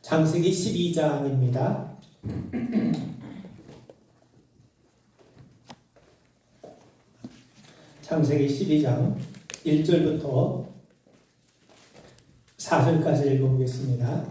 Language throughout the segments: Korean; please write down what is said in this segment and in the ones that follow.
창세기 12장입니다. 창세기 12장 1절부터 4절까지 읽어보겠습니다.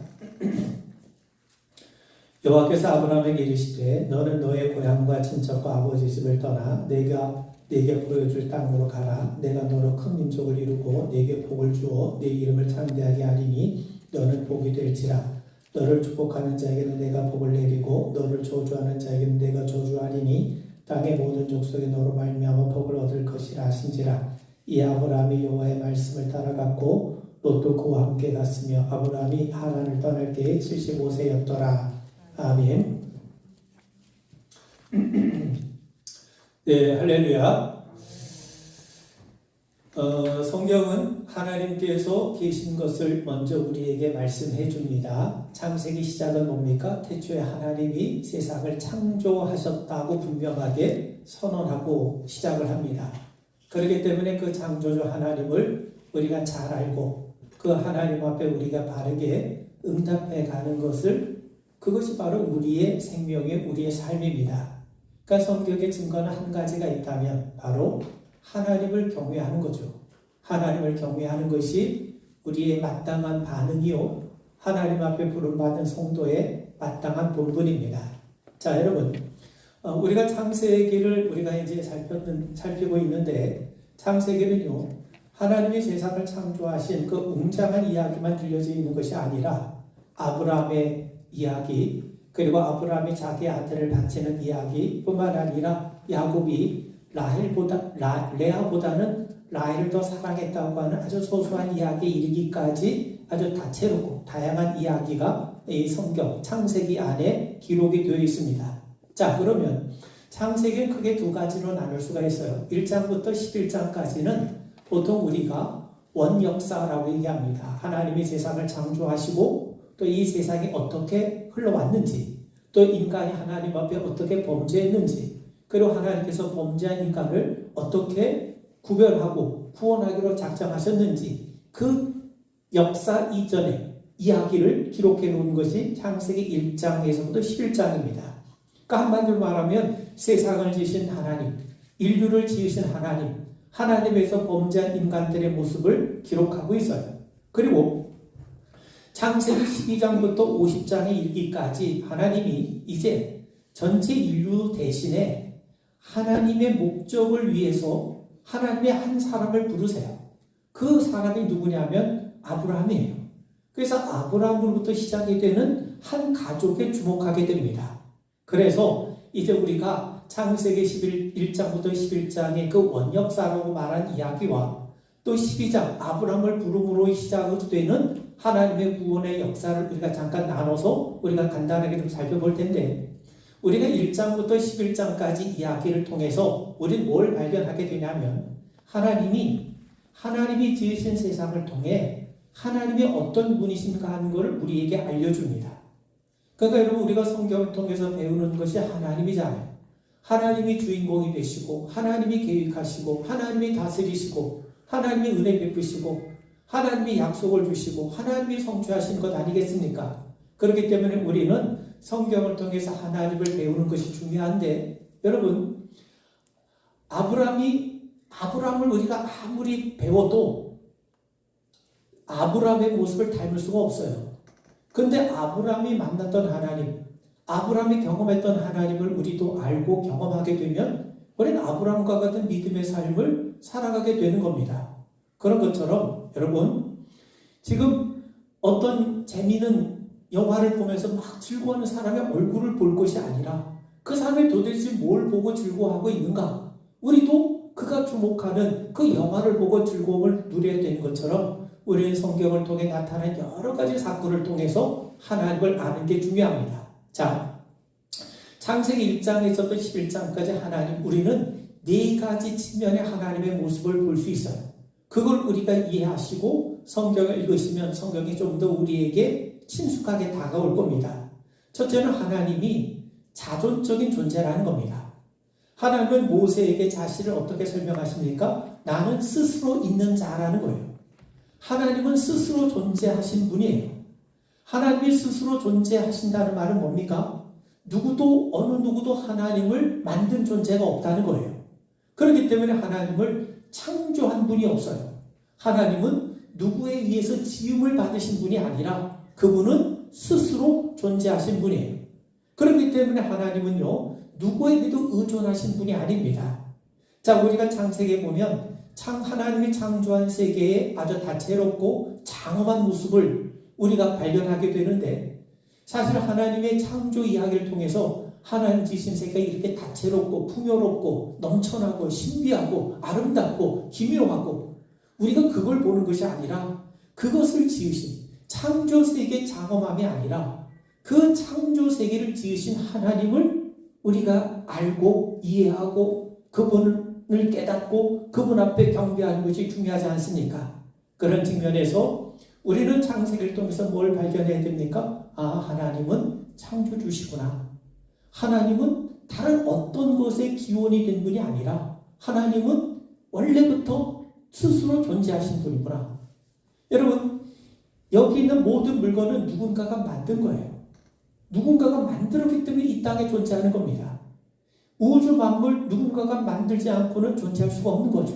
여호와께서 아브라함에게 이르시되 너는 너의 고향과 친척과 아버지 집을 떠나 내가 네게 보여줄 땅으로 가라. 내가 너로 큰 민족을 이루고 네게 복을 주어 네 이름을 창대하게 하리니 너는 복이 될지라. 너를 축복하는 자에게는 내가 복을 내리고 너를 저주하는 자에게는 내가 저주하리니 땅의 모든 족속이 너로 말미암아 복을 얻을 것이라 하신지라. 이 아브라함이 여호와의 말씀을 따라갔고 롯도 그와 함께 갔으며 아브라함이 하란을 떠날 때에 75세였더라. 아멘. 네, 할렐루야. 성경은 하나님께서 계신 것을 먼저 우리에게 말씀해 줍니다. 창세기 시작은 뭡니까? 태초에 하나님이 세상을 창조하셨다고 분명하게 선언하고 시작을 합니다. 그렇기 때문에 그 창조주 하나님을 우리가 잘 알고 그 하나님 앞에 우리가 바르게 응답해 가는 것을, 그것이 바로 우리의 생명의 우리의 삶입니다. 그러니까 성경의 증거는 한 가지가 있다면 바로 하나님을 경외하는 거죠. 하나님을 경외하는 것이 우리의 마땅한 반응이요, 하나님 앞에 부름받은 성도의 마땅한 본분입니다. 자, 여러분, 우리가 창세기를 우리가 이제 살피고 있는데, 창세기는요, 하나님이 세상을 창조하신 그 웅장한 이야기만 들려져 있는 것이 아니라 아브라함의 이야기, 그리고 아브라함이 자기 아들을 바치는 이야기뿐만 아니라 야곱이 레아보다는 라헬을 더 사랑했다고 하는 아주 소소한 이야기에 이르기까지 아주 다채롭고 다양한 이야기가 이 성경 창세기 안에 기록이 되어 있습니다. 자, 그러면 창세기는 크게 두 가지로 나눌 수가 있어요. 1장부터 11장까지는 보통 우리가 원역사라고 얘기합니다. 하나님이 세상을 창조하시고 또 이 세상이 어떻게 흘러왔는지, 또 인간이 하나님 앞에 어떻게 범죄했는지, 그리고 하나님께서 범죄한 인간을 어떻게 구별하고 구원하기로 작정하셨는지, 그 역사 이전의 이야기를 기록해 놓은 것이 창세기 1장에서부터 11장입니다. 그러니까 한마디로 말하면 세상을 지으신 하나님, 인류를 지으신 하나님, 하나님에서 범죄한 인간들의 모습을 기록하고 있어요. 그리고 창세기 12장부터 50장에 이르기까지 하나님이 이제 전체 인류 대신에 하나님의 목적을 위해서 하나님의 한 사람을 부르세요. 그 사람이 누구냐면 아브라함이에요. 그래서 아브라함으로부터 시작이 되는 한 가족에 주목하게 됩니다. 그래서 이제 우리가 창세기 1장부터 11장의 그 원역사라고 말한 이야기와 또 12장 아브라함을 부름으로 시작되는 하나님의 구원의 역사를 우리가 잠깐 나눠서 우리가 간단하게 좀 살펴볼 텐데, 우리가 1장부터 11장까지 이야기를 통해서 우리는 뭘 발견하게 되냐면 하나님이 지으신 세상을 통해 하나님이 어떤 분이신가 하는 것을 우리에게 알려줍니다. 그러니까 여러분, 우리가 성경을 통해서 배우는 것이 하나님이잖아요. 하나님이 주인공이 되시고 하나님이 계획하시고 하나님이 다스리시고 하나님이 은혜 베푸시고 하나님이 약속을 주시고 하나님이 성취하신 것 아니겠습니까? 그렇기 때문에 우리는 성경을 통해서 하나님을 배우는 것이 중요한데, 여러분, 아브라함을 우리가 아무리 배워도 아브라함의 모습을 닮을 수가 없어요. 근데 아브라함이 만났던 하나님, 아브라함이 경험했던 하나님을 우리도 알고 경험하게 되면 우리는 아브라함과 같은 믿음의 삶을 살아가게 되는 겁니다. 그런 것처럼 여러분, 지금 어떤 재미있는 영화를 보면서 막 즐거워하는 사람의 얼굴을 볼 것이 아니라 그 사람이 도대체 뭘 보고 즐거워하고 있는가? 우리도 그가 주목하는 그 영화를 보고 즐거움을 누려야 되는 것처럼 우리는 성경을 통해 나타난 여러 가지 사건을 통해서 하나님을 아는 게 중요합니다. 자, 창세기 1장에서부터 11장까지 우리는 네 가지 측면의 하나님의 모습을 볼 수 있어요. 그걸 우리가 이해하시고 성경을 읽으시면 성경이 좀 더 우리에게 친숙하게 다가올 겁니다. 첫째는 하나님이 자존적인 존재라는 겁니다. 하나님은 모세에게 자신을 어떻게 설명하십니까? 나는 스스로 있는 자라는 거예요. 하나님은 스스로 존재하신 분이에요. 하나님이 스스로 존재하신다는 말은 뭡니까? 누구도 어느 누구도 하나님을 만든 존재가 없다는 거예요. 그렇기 때문에 하나님을 창조한 분이 없어요. 하나님은 누구에 의해서 지음을 받으신 분이 아니라 그분은 스스로 존재하신 분이에요. 그렇기 때문에 하나님은요, 누구에게도 의존하신 분이 아닙니다. 자, 우리가 창세기에 보면 하나님이 창조한 세계의 아주 다채롭고 장엄한 모습을 우리가 발견하게 되는데, 사실 하나님의 창조 이야기를 통해서 하나님 지으신 세계가 이렇게 다채롭고 풍요롭고 넘쳐나고 신비하고 아름답고 기묘하고, 우리가 그걸 보는 것이 아니라 그것을 지으신 창조 세계의 장엄함이 아니라 그 창조 세계를 지으신 하나님을 우리가 알고 이해하고 그분을 깨닫고 그분 앞에 경배하는 것이 중요하지 않습니까? 그런 측면에서 우리는 창세기를 통해서 뭘 발견해야 됩니까? 아, 하나님은 창조주시구나. 하나님은 다른 어떤 것의 기원이 된 분이 아니라 하나님은 원래부터 스스로 존재하신 분이구나. 여러분, 여기 있는 모든 물건은 누군가가 만든 거예요. 누군가가 만들었기 때문에 이 땅에 존재하는 겁니다. 우주 만물 누군가가 만들지 않고는 존재할 수가 없는 거죠.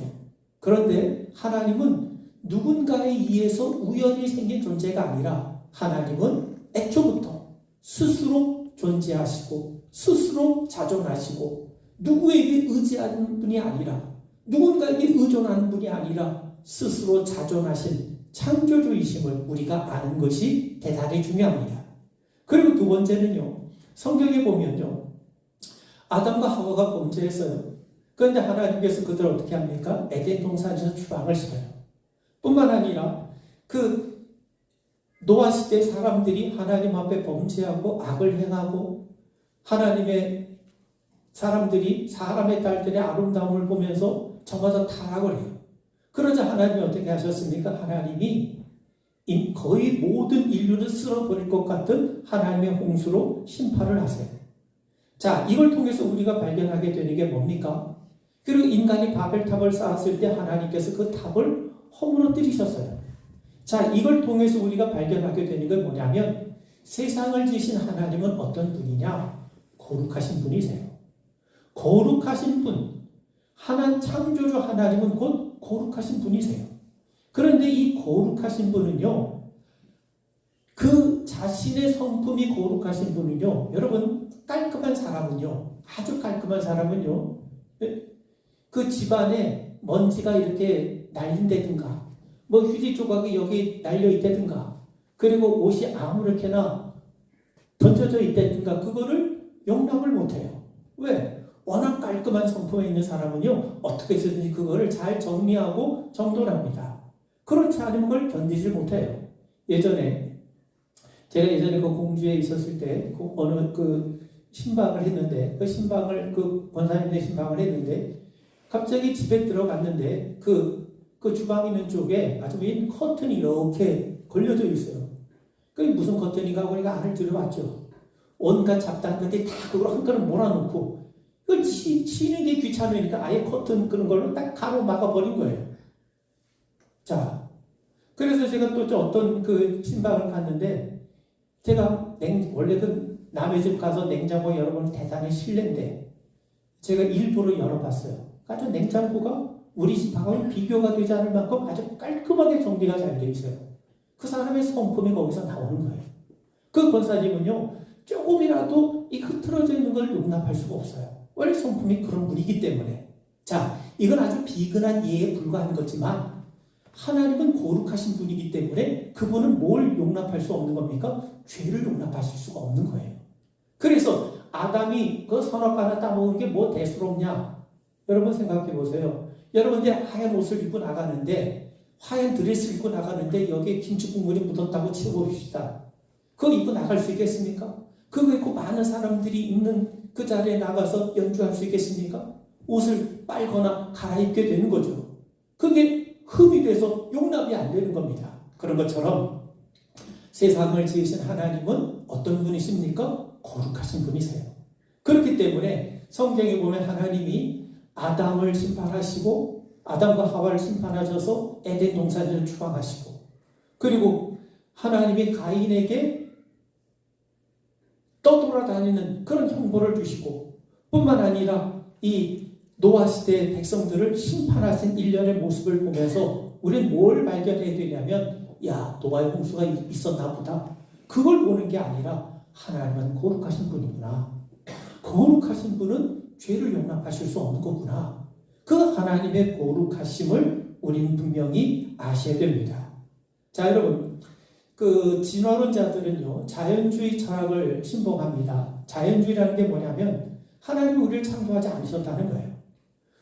그런데 하나님은 누군가에 의해서 우연히 생긴 존재가 아니라 하나님은 애초부터 스스로 존재하시고 스스로 자존하시고 누구에게 의지하는 분이 아니라 누군가에게 의존하는 분이 아니라 스스로 자존하신 창조주이심을 우리가 아는 것이 대단히 중요합니다. 그리고 두 번째는요, 성경에 보면요, 아담과 하와가 범죄했어요. 그런데 하나님께서 그들을 어떻게 합니까? 에덴 동산에서 추방을 시켜요. 뿐만 아니라 그 노아 시대 사람들이 하나님 앞에 범죄하고 악을 행하고 하나님의 사람들이 사람의 딸들의 아름다움을 보면서 저마다 타락을 해요. 그러자 하나님이 어떻게 하셨습니까? 하나님이 거의 모든 인류를 쓸어버릴 것 같은 하나님의 홍수로 심판을 하세요. 자, 이걸 통해서 우리가 발견하게 되는 게 뭡니까? 그리고 인간이 바벨탑을 쌓았을 때 하나님께서 그 탑을 허물어뜨리셨어요. 자, 이걸 통해서 우리가 발견하게 되는 게 뭐냐면 세상을 지으신 하나님은 어떤 분이냐? 거룩하신 분이세요. 거룩하신 분, 창조주 하나님은 곧 거룩하신 분이세요. 그런데 이 거룩하신 분은요, 그 자신의 성품이 거룩하신 분은요, 여러분, 깔끔한 사람은요, 아주 깔끔한 사람은요, 그 집안에 먼지가 이렇게 날린다든가, 뭐 휴지 조각이 여기 날려있다든가, 그리고 옷이 아무렇게나 던져져 있다든가, 그거를 용납을 못해요. 왜? 워낙 깔끔한 성품에 있는 사람은요, 어떻게 해서든지 그거를 잘 정리하고 정돈합니다. 그렇지 않으면 그걸 견디지 못해요. 제가 예전에 그 공주에 있었을 때, 어느 신방을 했는데, 그 신방을, 권사님의 신방을 했는데, 갑자기 집에 들어갔는데, 그 주방 있는 쪽에 아주 웬 커튼이 이렇게 걸려져 있어요. 그게 무슨 커튼인가 보니까 안을 들어봤죠. 온갖 잡다한 것들이 다 그걸 한 그릇 몰아놓고, 그걸 치는 게 귀찮으니까 아예 커튼 그런 걸로 딱 가로막아 버린 거예요. 자, 그래서 제가 또 어떤 그 신방을 갔는데, 제가 원래 그 남의 집 가서 냉장고 열어보면 대단히 실례인데, 제가 일부러 열어봤어요. 아주 냉장고가 우리 집하고 비교가 되지 않을 만큼 아주 깔끔하게 정리가 잘 되어 있어요. 그 사람의 성품이 거기서 나오는 거예요. 그 권사님은요, 조금이라도 이 흐트러져 있는 걸 용납할 수가 없어요. 원래 성품이 그런 분이기 때문에. 자, 이건 아주 비근한 예에 불과한 거지만 하나님은 거룩하신 분이기 때문에 그분은 뭘 용납할 수 없는 겁니까? 죄를 용납하실 수가 없는 거예요. 그래서 아담이 그 선악 하나 따먹은 게 뭐 대수롭냐? 여러분 생각해 보세요. 여러분 이제 하얀 옷을 입고 나가는데, 하얀 드레스를 입고 나가는데 여기에 김치 국물이 묻었다고 치워봅시다. 그거 입고 나갈 수 있겠습니까? 그거 입고 많은 사람들이 있는 그 자리에 나가서 연주할 수 있겠습니까? 옷을 빨거나 갈아입게 되는 거죠. 그게 흠이 돼서 용납이 안 되는 겁니다. 그런 것처럼 세상을 지으신 하나님은 어떤 분이십니까? 거룩하신 분이세요. 그렇기 때문에 성경에 보면 하나님이 아담을 심판하시고 아담과 하와를 심판하셔서 에덴 동산을 추방하시고, 그리고 하나님이 가인에게 떠돌아다니는 그런 형벌을 주시고 뿐만 아니라 이 노아 시대의 백성들을 심판하신 일련의 모습을 보면서 우리는 뭘 발견해야 되냐면 야, 노아의 홍수가 있었나 보다. 그걸 보는 게 아니라 하나님은 거룩하신 분이구나. 거룩하신 분은 죄를 용납하실 수 없는 거구나. 그 하나님의 거룩하심을 우리는 분명히 아셔야 됩니다. 자, 여러분, 그 진화론자들은요, 자연주의 철학을 신봉합니다. 자연주의라는 게 뭐냐면 하나님이 우리를 창조하지 않으셨다는 거예요.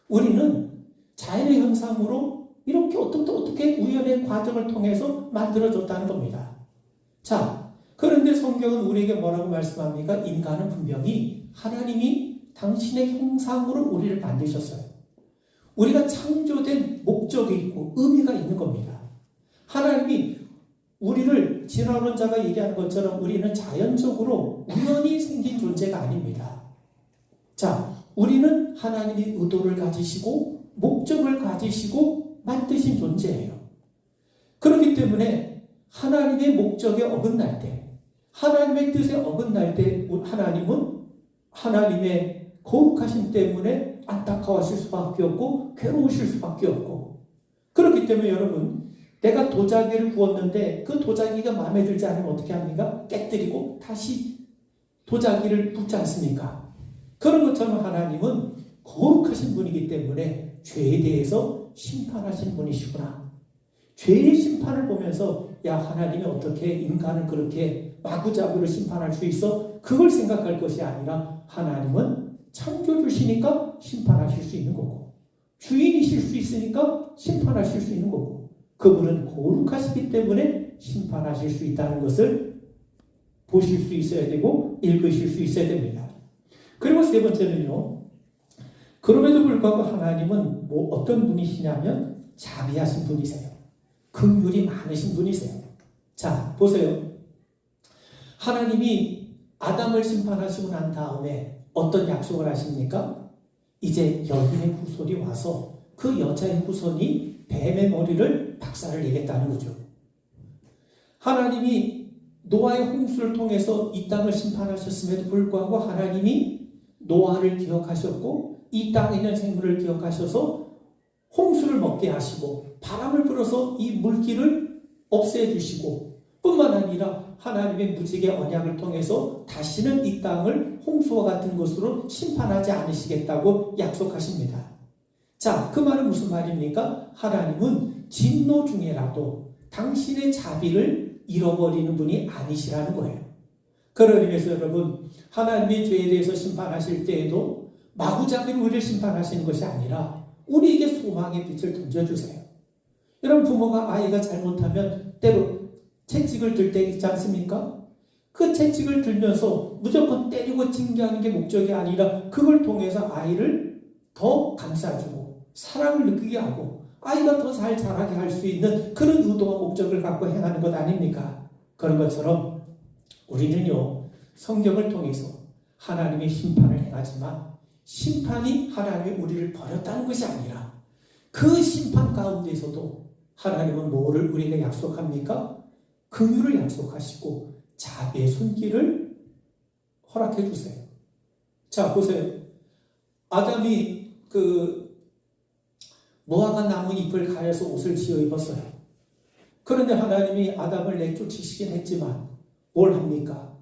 우리는 자연의 현상으로 이렇게 어떻게 우연의 과정을 통해서 만들어졌다는 겁니다. 자, 그런데 성경은 우리에게 뭐라고 말씀합니까? 인간은 분명히 하나님이 당신의 형상으로 우리를 만드셨어요. 우리가 창조된 목적이 있고 의미가 있는 겁니다. 하나님이 우리를 진화론자가 얘기하는 것처럼 우리는 자연적으로 우연히 생긴 존재가 아닙니다. 자, 우리는 하나님이 의도를 가지시고 목적을 가지시고 만드신 존재예요. 그렇기 때문에 하나님의 목적에 어긋날 때, 하나님의 뜻에 어긋날 때 하나님은 하나님의 거룩하심 때문에 안타까워하실 수밖에 없고 괴로우실 수밖에 없고, 그렇기 때문에 여러분, 내가 도자기를 구웠는데 그 도자기가 마음에 들지 않으면 어떻게 합니까? 깨뜨리고 다시 도자기를 붓지 않습니까? 그런 것처럼 하나님은 거룩하신 분이기 때문에 죄에 대해서 심판하신 분이시구나. 죄의 심판을 보면서 야, 하나님이 어떻게 인간을 그렇게 마구잡이로 심판할 수 있어? 그걸 생각할 것이 아니라 하나님은 창조주시니까 심판하실 수 있는 거고, 주인이실 수 있으니까 심판하실 수 있는 거고, 그분은 거룩하시기 때문에 심판하실 수 있다는 것을 보실 수 있어야 되고 읽으실 수 있어야 됩니다. 그리고 세 번째는요, 그럼에도 불구하고 하나님은 어떤 분이시냐면 자비하신 분이세요. 긍휼이 많으신 분이세요. 자, 보세요. 하나님이 아담을 심판하시고 난 다음에 어떤 약속을 하십니까? 이제 여인의 후손이 와서 그 여자의 후손이 뱀의 머리를 박살을 내겠다는 거죠. 하나님이 노아의 홍수를 통해서 이 땅을 심판하셨음에도 불구하고 하나님이 노아를 기억하셨고 이 땅에 있는 생물을 기억하셔서 홍수를 먹게 하시고 바람을 불어서 이 물기를 없애주시고 뿐만 아니라 하나님의 무지개 언약을 통해서 다시는 이 땅을 홍수와 같은 것으로 심판하지 않으시겠다고 약속하십니다. 자, 그 말은 무슨 말입니까? 하나님은 진노 중에라도 당신의 자비를 잃어버리는 분이 아니시라는 거예요. 그런 의미에서 여러분, 하나님의 죄에 대해서 심판하실 때에도 마구잡이로 우리를 심판하시는 것이 아니라 우리에게 소망의 빛을 던져주세요. 여러분, 부모가 아이가 잘못하면 때로 채찍을 들 때 있지 않습니까? 그 채찍을 들면서 무조건 때리고 징계하는 게 목적이 아니라 그걸 통해서 아이를 더 감싸주고 사랑을 느끼게 하고 아이가 더 잘 자라게 할 수 있는 그런 의도와 목적을 갖고 행하는 것 아닙니까? 그런 것처럼 우리는요, 성경을 통해서 하나님의 심판을 행하지만 심판이 하나님이 우리를 버렸다는 것이 아니라 그 심판 가운데서도 하나님은 뭐를 우리에게 약속합니까? 긍휼을 약속하시고 자비의 손길을 허락해 주세요. 자, 보세요. 아담이 무화과 나무 잎을 가려서 옷을 지어 입었어요. 그런데 하나님이 아담을 내쫓으시긴 했지만 뭘 합니까?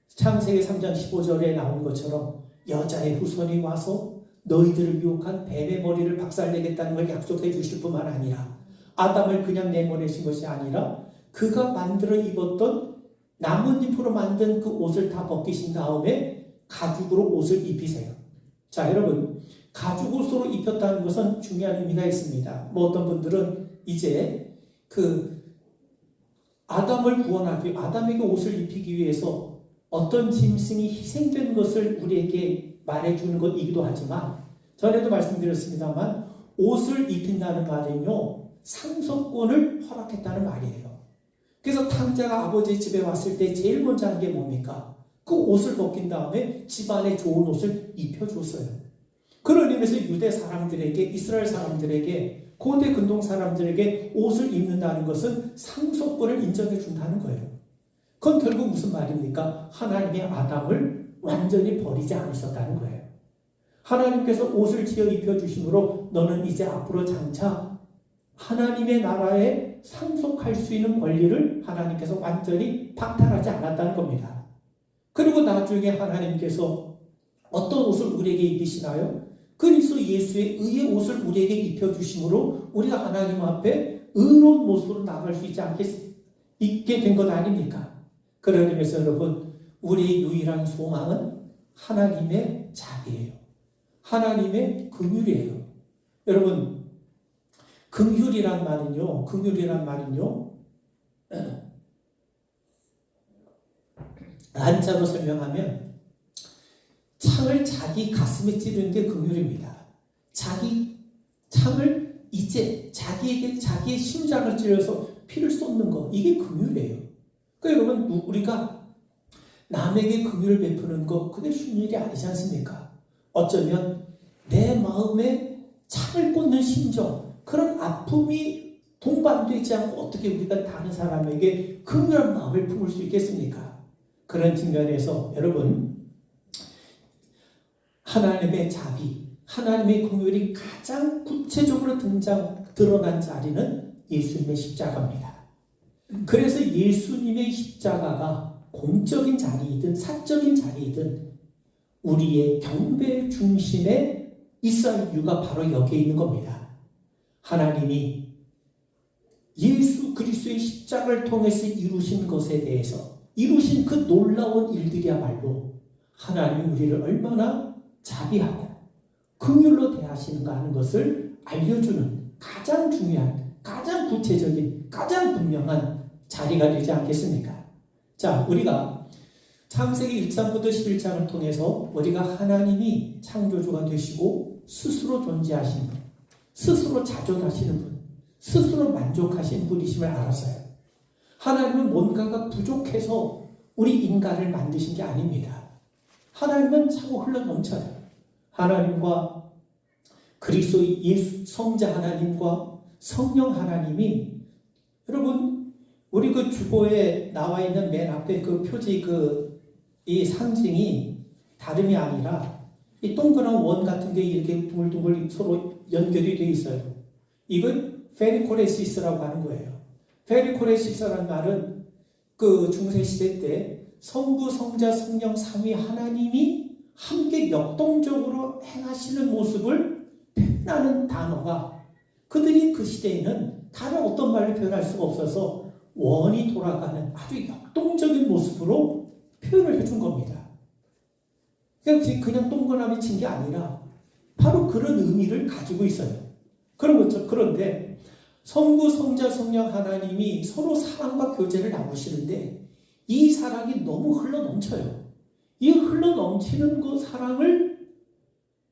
창세기 3장 15절에 나온 것처럼 여자의 후손이 와서 너희들을 유혹한 뱀의 머리를 박살내겠다는 걸 약속해 주실 뿐만 아니라 아담을 그냥 내보내신 것이 아니라 그가 만들어 입었던 나뭇잎으로 만든 그 옷을 다 벗기신 다음에 가죽으로 옷을 입히세요. 자, 여러분, 가죽 옷으로 입혔다는 것은 중요한 의미가 있습니다. 어떤 분들은 이제 아담을 구원하기, 아담에게 옷을 입히기 위해서 어떤 짐승이 희생된 것을 우리에게 말해주는 것이기도 하지만, 전에도 말씀드렸습니다만 옷을 입힌다는 말은요, 상속권을 허락했다는 말이에요. 그래서 탕자가 아버지 집에 왔을 때 제일 먼저 한 게 뭡니까? 그 옷을 벗긴 다음에 집안에 좋은 옷을 입혀줬어요. 그런 의미에서 유대 사람들에게, 이스라엘 사람들에게 고대 근동 사람들에게 옷을 입는다는 것은 상속권을 인정해 준다는 거예요. 그건 결국 무슨 말입니까? 하나님의 아담을 완전히 버리지 않으셨다는 거예요. 하나님께서 옷을 지어 입혀주심으로 너는 이제 앞으로 장차 하나님의 나라에 상속할 수 있는 권리를 하나님께서 완전히 박탈하지 않았다는 겁니다. 그리고 나중에 하나님께서 어떤 옷을 우리에게 입히시나요? 그리스도 예수의 의의 옷을 우리에게 입혀주심으로 우리가 하나님 앞에 의로운 모습으로 나갈 수 있게 된 것 아닙니까? 그런 의미에서 여러분, 우리의 유일한 소망은 하나님의 자비예요. 하나님의 긍휼이에요. 여러분, 긍휼이란 말은요, 한자로 설명하면 창을 자기 가슴에 찌르는 게 긍휼입니다. 자기 창을 이제 자기의 심장을 찔러서 피를 쏟는 거, 이게 긍휼이에요. 그러니까 여러분, 우리가 남에게 긍휼을 베푸는 거, 그게 쉬운 일이 아니지 않습니까? 어쩌면 내 마음에 창을 꽂는 심정, 그런 아픔이 동반되지 않고 어떻게 우리가 다른 사람에게 긍휼한 마음을 품을 수 있겠습니까? 그런 측면에서 여러분, 하나님의 자비, 하나님의 긍휼이 가장 구체적으로 드러난 자리는 예수님의 십자가입니다. 그래서 예수님의 십자가가 공적인 자리이든 사적인 자리이든 우리의 경배 중심에 있어야 이유가 바로 여기에 있는 겁니다. 하나님이 예수 그리스도의 십자가를 통해서 이루신 것에 대해서, 이루신 그 놀라운 일들이야말로 하나님이 우리를 얼마나 자비하고 긍휼로 대하시는가 하는 것을 알려주는 가장 중요한, 가장 구체적인, 가장 분명한 자리가 되지 않겠습니까? 자, 우리가 창세기 1장부터 11장을 통해서 우리가 하나님이 창조주가 되시고 스스로 존재하시는 분, 스스로 자존하시는 분, 스스로 만족하시는 분이심을 알았어요. 하나님은 뭔가가 부족해서 우리 인간을 만드신 게 아닙니다. 하나님은 차고 흘러넘쳐요. 하나님과 그리스도 예수 성자 하나님과 성령 하나님이, 여러분, 우리 그 주보에 나와 있는 맨 앞에 그 표지, 이 상징이 다름이 아니라 이 동그란 원 같은 게 이렇게 둥글둥글 서로 연결이 되어 있어요. 이건 페리코레시스라고 하는 거예요. 페리코레시스라는 말은 그 중세시대 때 성부, 성자, 성령 삼위 하나님이 함께 역동적으로 행하시는 모습을 표현하는 단어가, 그들이 그 시대에는 다른 어떤 말로 표현할 수가 없어서 원이 돌아가는 아주 역동적인 모습으로 표현을 해준 겁니다. 그냥 동그라미 친 게 아니라 바로 그런 의미를 가지고 있어요. 그런데 성부, 성자, 성령 하나님이 서로 사랑과 교제를 나누시는데 이 사랑이 너무 흘러넘쳐요. 이 흘러넘치는 그 사랑을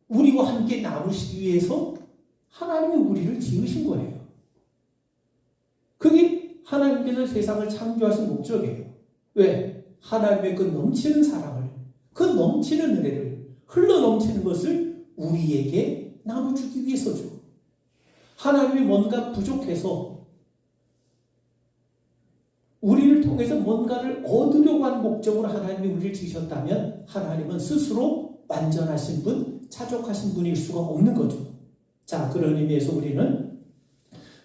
우리와 함께 나누시기 위해서 하나님이 우리를 지으신 거예요. 그게 하나님께서 세상을 창조하신 목적이에요. 왜? 하나님의 그 넘치는 사랑을, 그 넘치는 은혜를, 흘러넘치는 것을 우리에게 나눠주기 위해서죠. 하나님이 뭔가 부족해서 우리를 통해서 뭔가를 얻으려고 하는 목적으로 하나님이 우리를 지으셨다면 하나님은 스스로 완전하신 분, 차족하신 분일 수가 없는 거죠. 자, 그런 의미에서 우리는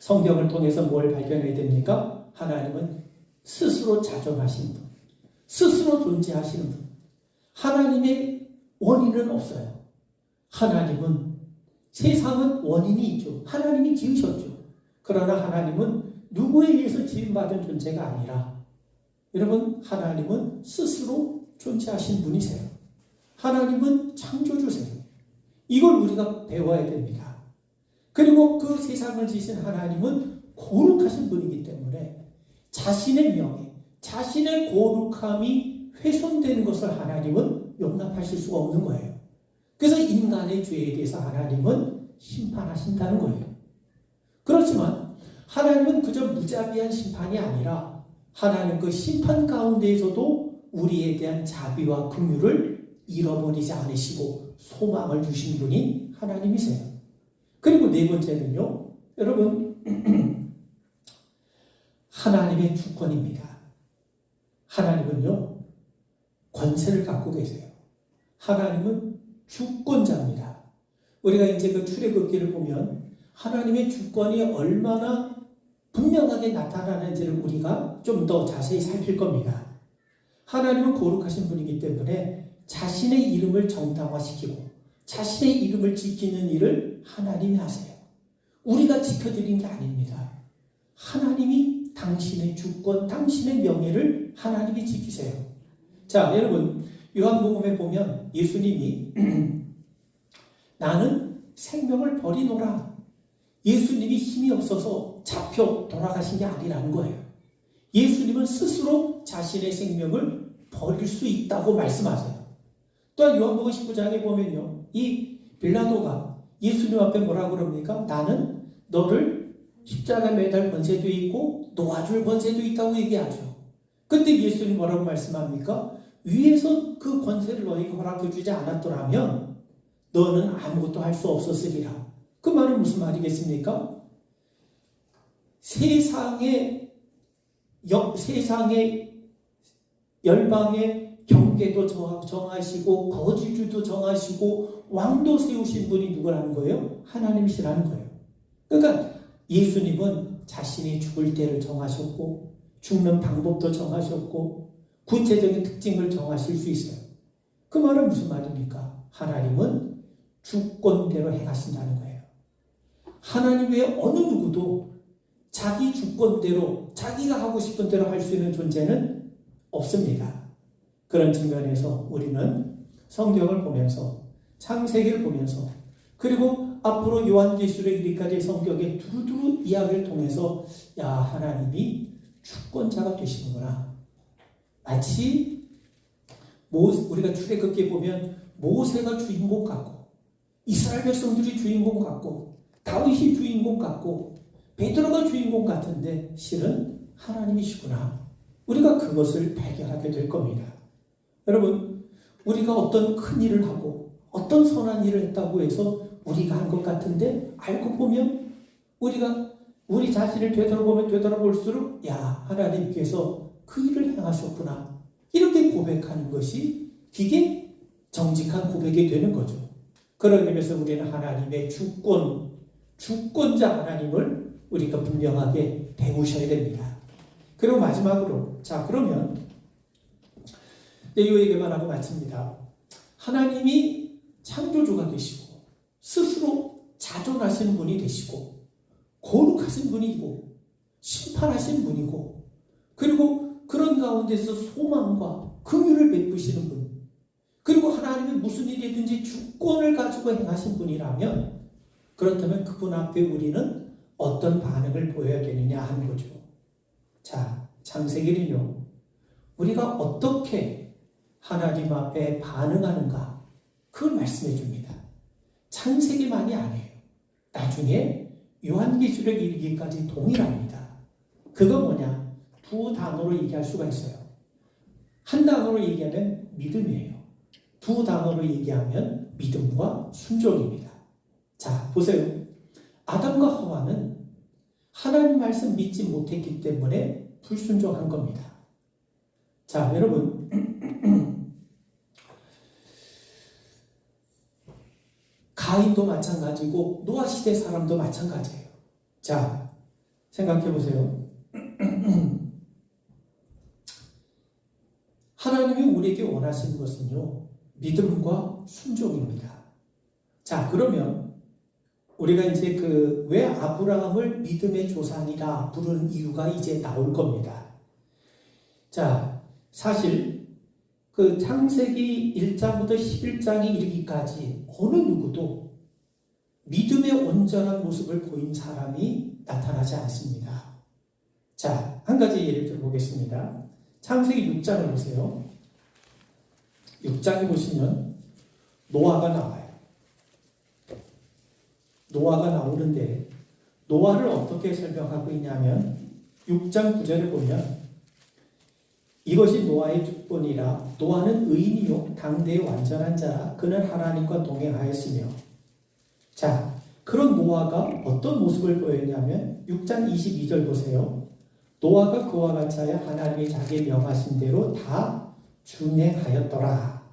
성경을 통해서 뭘 발견해야 됩니까? 하나님은 스스로 자존하신 분, 스스로 존재하시는 분. 하나님의 원인은 없어요. 하나님은, 세상은 원인이 있죠. 하나님이 지으셨죠. 그러나 하나님은 누구에 의해서 지음받은 존재가 아니라, 여러분, 하나님은 스스로 존재하신 분이세요. 하나님은 창조주세요. 이걸 우리가 배워야 됩니다. 그리고 그 세상을 지으신 하나님은 거룩하신 분이기 때문에 자신의 명예, 자신의 거룩함이 훼손되는 것을 하나님은 용납하실 수가 없는 거예요. 그래서 인간의 죄에 대해서 하나님은 심판하신다는 거예요. 그렇지만 하나님은 그저 무자비한 심판이 아니라 하나님 그 심판 가운데에서도 우리에 대한 자비와 긍휼을 잃어버리지 않으시고 소망을 주신 분이 하나님이세요. 그리고 네 번째는요, 여러분, 하나님의 주권입니다. 하나님은요, 권세를 갖고 계세요. 하나님은 주권자입니다. 우리가 이제 그 출애굽기를 보면 하나님의 주권이 얼마나 분명하게 나타나는지를 우리가 좀 더 자세히 살필 겁니다. 하나님은 거룩하신 분이기 때문에 자신의 이름을 정당화시키고 자신의 이름을 지키는 일을 하나님이 하세요. 우리가 지켜드린 게 아닙니다. 하나님이 당신의 주권, 당신의 명예를 하나님이 지키세요. 자, 여러분, 요한복음에 보면 예수님이 나는 생명을 버리노라. 예수님이 힘이 없어서 잡혀 돌아가신 게 아니라는 거예요. 예수님은 스스로 자신의 생명을 버릴 수 있다고 말씀하세요. 또한 요한복음 19장에 보면요, 이 빌라도가 예수님 앞에 뭐라 그럽니까? 나는 너를 십자가에 매달 권세도 있고 놓아줄 권세도 있다고 얘기하죠. 근데 예수님 뭐라고 말씀합니까? 위에서 그 권세를 너에게 허락해 주지 않았더라면 너는 아무것도 할 수 없었으리라. 그 말은 무슨 말이겠습니까? 세상의 열방의 경계도 정하시고 거지주도 정하시고 왕도 세우신 분이 누구라는 거예요? 하나님이시라는 거예요. 그러니까 예수님은 자신이 죽을 때를 정하셨고 죽는 방법도 정하셨고 구체적인 특징을 정하실 수 있어요. 그 말은 무슨 말입니까? 하나님은 주권대로 행하신다는 거예요. 하나님 외에 어느 누구도 자기 주권대로 자기가 하고 싶은 대로 할 수 있는 존재는 없습니다. 그런 측면에서 우리는 성경을 보면서 창세기를 보면서 그리고 앞으로 요한계시록 이르기까지 성경의 두루두루 이야기를 통해서 야, 하나님이 주권자가 되시는구나. 마치 우리가 출애굽기에 보면 모세가 주인공 같고 이스라엘 백성들이 주인공 같고 다윗이 주인공 같고 베드로가 주인공 같은데 실은 하나님이시구나. 우리가 그것을 발견하게 될 겁니다. 여러분, 우리가 어떤 큰 일을 하고 어떤 선한 일을 했다고 해서 우리가 한 것 같은데 알고 보면 우리 자신을 되돌아보면 되돌아볼수록 야, 하나님께서 그 일을 행하셨구나. 이렇게 고백하는 것이 이게 정직한 고백이 되는 거죠. 그런 의미에서 우리는 하나님의 주권자 하나님을 우리가 분명하게 배우셔야 됩니다. 그리고 마지막으로 자, 그러면 이 얘기만 하고 마칩니다. 하나님이 창조주가 되시고 스스로 자존하신 분이 되시고 거룩하신 분이고 심판하신 분이고 그리고 그런 가운데서 소망과 긍휼을 베푸시는 분 그리고 하나님이 무슨 일이든지 주권을 가지고 행하신 분이라면 그렇다면 그분 앞에 우리는 어떤 반응을 보여야 되느냐 하는 거죠. 자, 창세기는요, 우리가 어떻게 하나님 앞에 반응하는가 그걸 말씀해 줍니다. 창세기만이 아니에요. 나중에 요한계시록 이르기까지 동일합니다. 그거 뭐냐? 두 단어로 얘기할 수가 있어요. 한 단어로 얘기하면 믿음이에요. 두 단어로 얘기하면 믿음과 순종입니다. 자, 보세요. 아담과 하와는 하나님 말씀 믿지 못했기 때문에 불순종한 겁니다. 자, 여러분, 가인도 마찬가지고 노아 시대 사람도 마찬가지예요. 자, 생각해 보세요. 하나님이 우리에게 원하시는 것은요, 믿음과 순종입니다. 자, 그러면 우리가 이제 왜 아브라함을 믿음의 조상이라 부르는 이유가 이제 나올 겁니다. 자, 사실 그 창세기 1장부터 11장에 이르기까지 어느 누구도 믿음의 온전한 모습을 보인 사람이 나타나지 않습니다. 자, 한 가지 예를 들어보겠습니다. 창세기 6장을 보세요. 6장에 보시면 노아가 나와요. 노아가 나오는데 노아를 어떻게 설명하고 있냐면 6장 9절을 보면 이것이 노아의 주권이라 노아는 의인이요 당대의 완전한 자라 그는 하나님과 동행하였으며 자, 그런 노아가 어떤 모습을 보였냐면 6장 22절 보세요. 노아가 그와 같이 하여 하나님이 자기 명하신 대로 다 준행하였더라.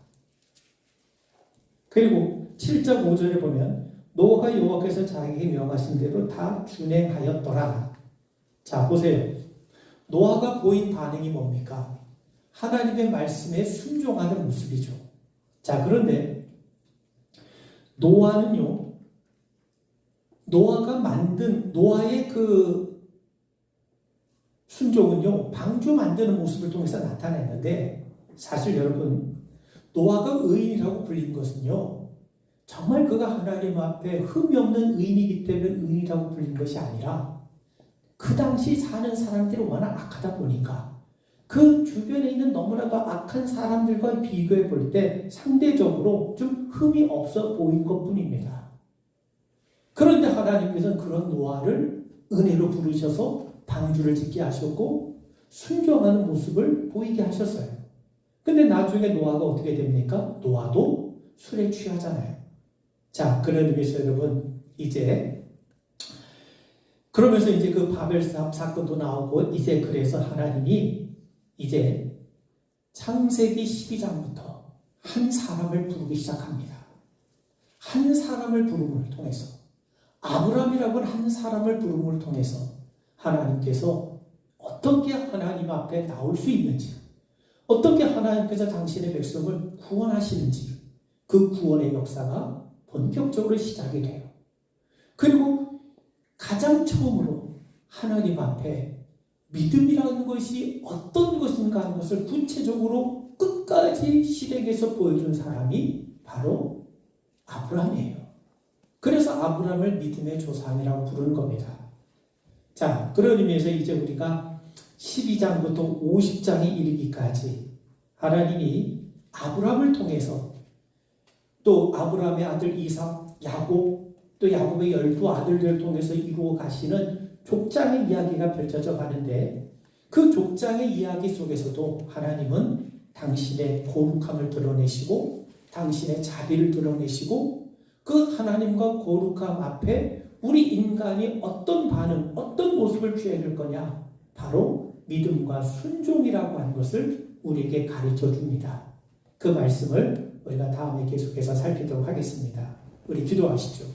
그리고 7장 5절에 보면 노아가 여호와께서 자기 명하신 대로 다 준행하였더라. 자, 보세요. 노아가 보인 반응이 뭡니까? 하나님의 말씀에 순종하는 모습이죠. 자, 그런데 노아는요, 노아가 만든 노아의 그 순종은요, 방주 만드는 모습을 통해서 나타냈는데, 사실 여러분, 노아가 의인이라고 불린 것은요, 정말 그가 하나님 앞에 흠이 없는 의인이기 때문에 의인이라고 불린 것이 아니라, 그 당시 사는 사람들이 워낙 악하다 보니까 그 주변에 있는 너무나도 악한 사람들과 비교해 볼 때 상대적으로 좀 흠이 없어 보인 것뿐입니다. 그런데 하나님께서는 그런 노아를 은혜로 부르셔서 방주를 짓게 하셨고 순종하는 모습을 보이게 하셨어요. 근데 나중에 노아가 어떻게 됩니까? 노아도 술에 취하잖아요. 자, 그런 의미에서 여러분, 그러면서 이제 그 바벨 사건도 나오고, 이제 그래서 하나님이 이제 창세기 12장부터 한 사람을 부르기 시작합니다. 한 사람을 부름을 통해서, 아브라함이라고 한 사람을 부름을 통해서 하나님께서 어떻게 하나님 앞에 나올 수 있는지, 어떻게 하나님께서 당신의 백성을 구원하시는지, 그 구원의 역사가 본격적으로 시작이 돼요. 그리고 가장 처음으로 하나님 앞에 믿음이라는 것이 어떤 것인가 하는 것을 구체적으로 끝까지 실행해서 보여준 사람이 바로 아브라함이에요. 그래서 아브라함을 믿음의 조상이라고 부르는 겁니다. 자, 그런 의미에서 이제 우리가 12장부터 50장에 이르기까지 하나님이 아브라함을 통해서, 또 아브라함의 아들 이삭, 야곱, 또 야곱의 12아들들을 통해서 이루어 가시는 족장의 이야기가 펼쳐져 가는데, 그 족장의 이야기 속에서도 하나님은 당신의 거룩함을 드러내시고 당신의 자비를 드러내시고, 그 하나님과 거룩함 앞에 우리 인간이 어떤 반응, 어떤 모습을 취해야 될 거냐, 바로 믿음과 순종이라고 하는 것을 우리에게 가르쳐 줍니다. 그 말씀을 우리가 다음에 계속해서 살피도록 하겠습니다. 우리 기도하시죠.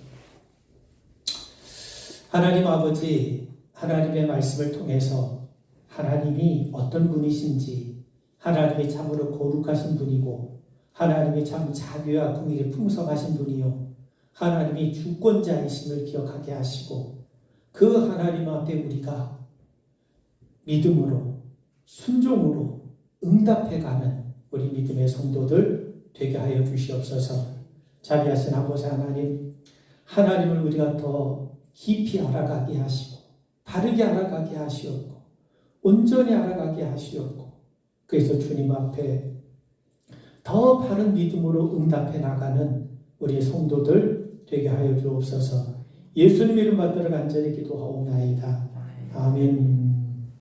하나님 아버지, 하나님의 말씀을 통해서 하나님이 어떤 분이신지, 하나님이 참으로 거룩하신 분이고 하나님이 참 자비와 긍휼이 풍성하신 분이요, 하나님이 주권자이심을 기억하게 하시고, 그 하나님 앞에 우리가 믿음으로 순종으로 응답해가는 우리 믿음의 성도들 되게 하여 주시옵소서. 자비하신 아버지 하나님, 하나님을 우리가 더 깊이 알아가게 하시고 바르게 알아가게 하시옵고 온전히 알아가게 하시옵고, 그래서 주님 앞에 더 바른 믿음으로 응답해 나가는 우리 성도들 되게 하여 주옵소서. 예수님 이름 받들어 간절히 기도하옵나이다. 아멘.